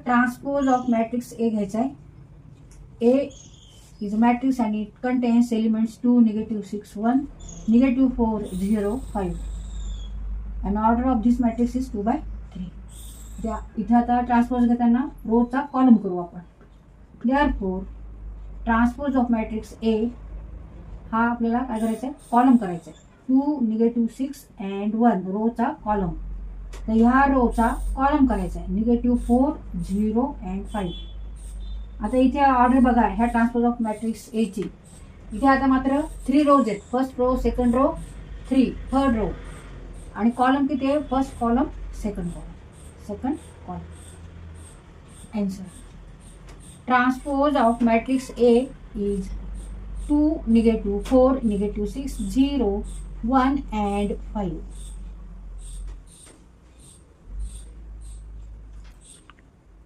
Transpose of matrix A घ्यायचा आहे. A is a matrix and it contains elements 2, -6, 1, -4, 0, 5. And order of this matrix is 2/3. इथे आता transpose घेताना रोचा column करू आपण. Therefore transpose of matrix A हा आपल्याला काय करायचा आहे, कॉलम करायचा आहे. 2, -6 अँड 1 रोचा कॉलम. तर ह्या रोचा कॉलम करायचा आहे. -4, 0 अँड 5. आता इथे ऑर्डर बघा ह्या ट्रान्सपोज ऑफ मॅट्रिक्स ए ची. इथे आता मात्र 3 रोज आहेत. First row, second row, 3, third row. आणि कॉलम किती आहे, first column, second column. Answer transpose of matrix A is 2, -4, -6, 0, 1 and 5.